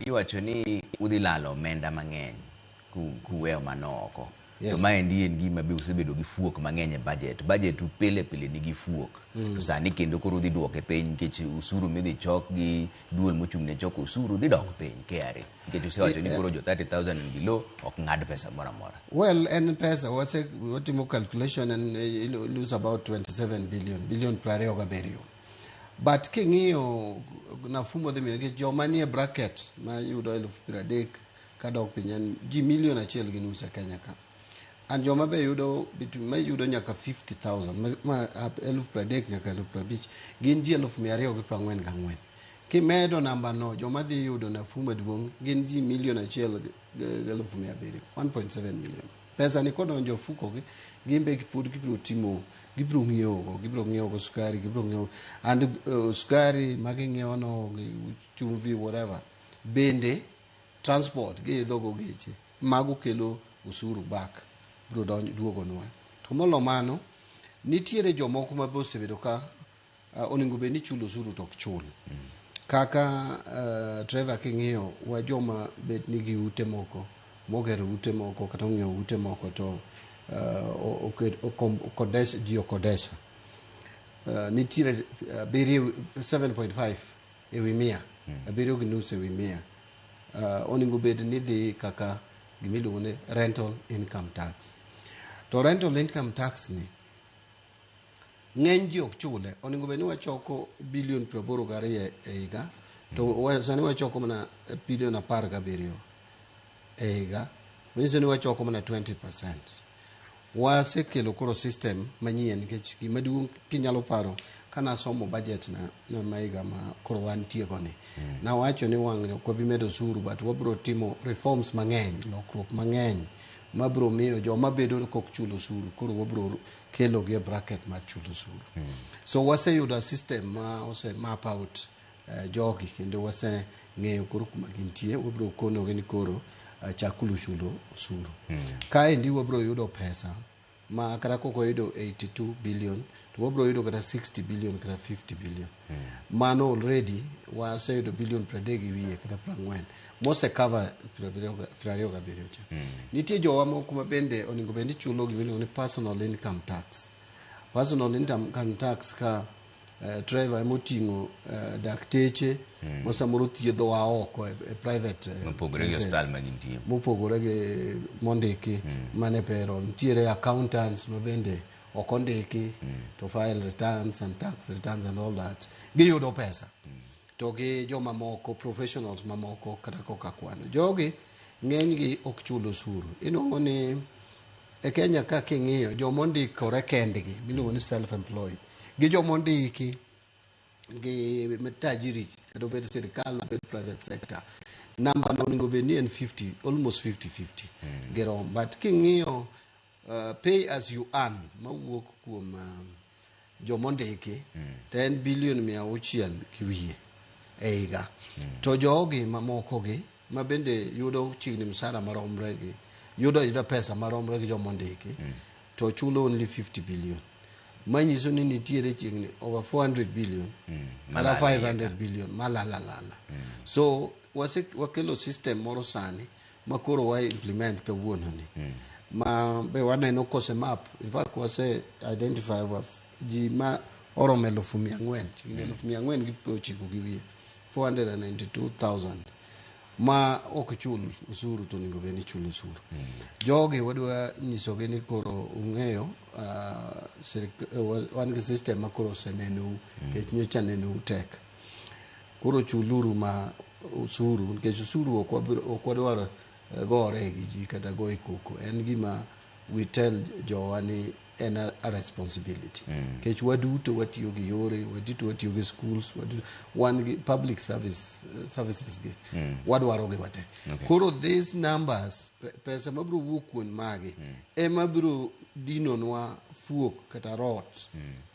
Iwacho ni udhi lalo omenda mang'eny kuweyo manoko. Yes. To maendi en gima be usebedo gi fuok mang'eny e budget pile nigi fuok. To sani kendo koro udhi duoke piny nikech usuru midhi chok gi duol mochung' ne choko usuru dhi dok piny KRA. Nikech usewacho ni koro jo 30,000 and below ok ng'ad pesa moro amora. Well, and pesa, what you calculation and lose about 27 billion prario gaberio. But king'iyo nafumo dhi miyo joma nie bracket ma yudo 30,000 kadok piny en ji milion achiel gi nus e Kenya ka. And joma be yudo ma yudo nyaka 50,000 ma 30,000 nyaka 50,000 gin ji 244,000. Kimedo namba no joma dhi yudo nafumo maduong' gin ji milion achiel gi 700,000, 1.7 million. Pesa ni kodonjo fuko gi gimbe pod gibiro timo, gibiro ng'iewo sukari, and sukari maging'iewo no, chumvi, whatever. Bende transport gi dhogo geche mago kelo usuru back biro duogo nwa. To molo mano nitiere jomoko ma osebedo ka onego bed ni chulo usuru to ok chul. Kaka Trevor king'iyo wa joma bet nigi ute moko, mogero ute moko kata ong'iewo ute moko to okodesha. Nitiere 7.5 ewi 100, 7.5 ewi 100. Onego bed ni dhi kaka gimiluongo ni rental income tax. To rental income tax ni ng'eny ji ok chule. Onego bed ni wachoko bilion 82 e higa, to sani wachoko mana bilion 17 e higa. Manyiso ni wachoko mana 20%. Wasekelo koro system manyien nikech gima duong' kinyalo paro kana somo budget na maiga ma koro wantie koni. Na wacho ni wang' ko bi medo usuru, but wabro timo reforms mang'eny, lokruok mang'eny mabro miyo joma bedo kok chulo usuru koro wabro kelo gi bracket mar chulo usuru. So waseyudo system ma ose map out jogi kendo wase ng'eyo koro kuma gintie, wabro kono gi ni koro chakulu chulo usuru. Kaendi wabro yudo pesa ma kata koko yudo 82 billion, to wabro yudo kata 60 billion kata 50 billion. Mano already waseyudo bilion 30 gi wiye kata 40 mose cover 27 cha. Nitie jowa moko ma bende onego bed ni chulo gimiluongo ni personal income tax. Personal income tax ka Trevor emoting'o dakteche mosamoro thiedhowa oko e private mopogore gi hospital magintie, mopogore gi mondiki mane payroll. Nitiere accountants ma bende ok ondiki to file returns and tax returns and all that, giyudo pesa. To gi joma moko professionals mamoko kata koka kwano jogi ng'enygi ok chulo usuru. Inuongo ni e Kenya ka king'iyo jomondikore kendgi miluongo ni self employed gi jomondiki gi metajiri kado bed sirikal bed private sector, namba no onego bed ni en 50, almost 50-50 gerom. But king'iyo pay as you earn mawuok kuom jomondiki to en bilion 600 gi wiye e higa. To jogi mamoko gi ma bende yudo chigni msara maromre gi yudo pesa maromre gi jomondiki to chulo only 50 billion. Manyiso ni nitiere chigni over 400 billion kala 500 billion malala. So wakelo system moro sani makoro wa implement kawuono ni ma be waneno kose map. In fact wase identify ji ma oromo 400,000 chigni 400,000 gi 90 gi wiye, 492,000 ma ok chul usuru to nego beni chul usuru. Jogi wadwa nyisogi ni koro ung'eyo wan gi system ma koro senenu kech nyocha nenu tek. Koro chuluru ma usuru, kech usuru ok wadwar gore gi ji kata goyi koko. En gima we tell jowa ni en a responsibility. Kech waduto watiyo gi yore, waduto watiyo gi schools, wan gi public services gi wadwaro gi wate. Koro these numbers pesa mabro wuok kuon magi ema bro dino nwa fuok kata rot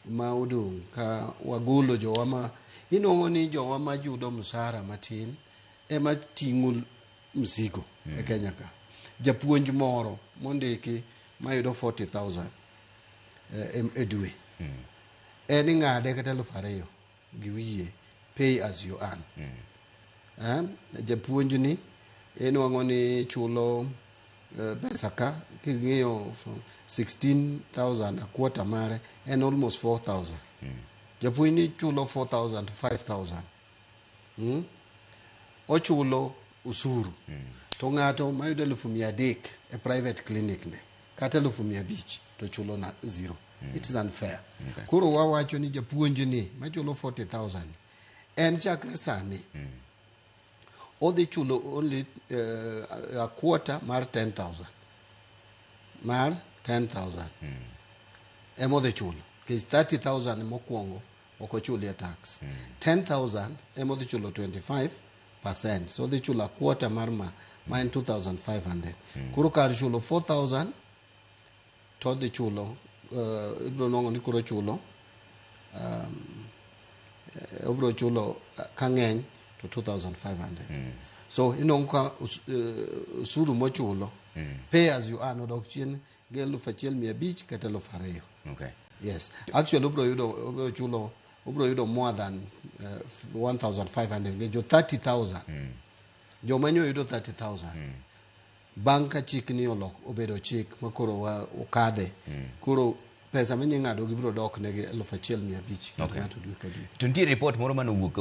ma odong' ka wagolo jowa ma inuongo ni jowa ma judo msara matin ema ting'o msigo e Kenya ka. Japuonj moro mondiki mayudo 40,000 e dwe en ng'ade kata 2,000 gi wiye, pay as you earn. japuonj ni inuang'o ni chulo pesa ka king'iyo 16,000 a quarter mare en almost 4,000. Japuonj ni chulo 4,000 to 5,000. Ochulo usuru. To ng'ato mayudo 300,000 e private clinic ne kata 500,000 to chulo na zero. It is unfair. Koro wawacho ni japuonj ni machulo 40,000 en chakre sani odhi chulo only a quarter mar 10,000. Mar 10,000. Emodhi chulo. Kich 30,000 mokwongo oko chulie tax. 10,000 emodhi chulo 25%. So odhi chulo a quarter mar mine 2,500. Kuro kar chulo 4,000 to odhi chulo ibro nongo ni kuro chulo obro chulo kang'eny to 2,500. So inong ka usuru mochulo pay as you earn odok chien gi 1,500 kata 2,000. Okay. Yes. Actually obro yudo more than 1,500 gi jo 30,000. Jo manyo yudo 30,000. Banka chik ni obedo chik makoro okadhe. Kuro pesa manyeng'ado gibro dok negi 1,500. Okay. To nitie report moro manowuok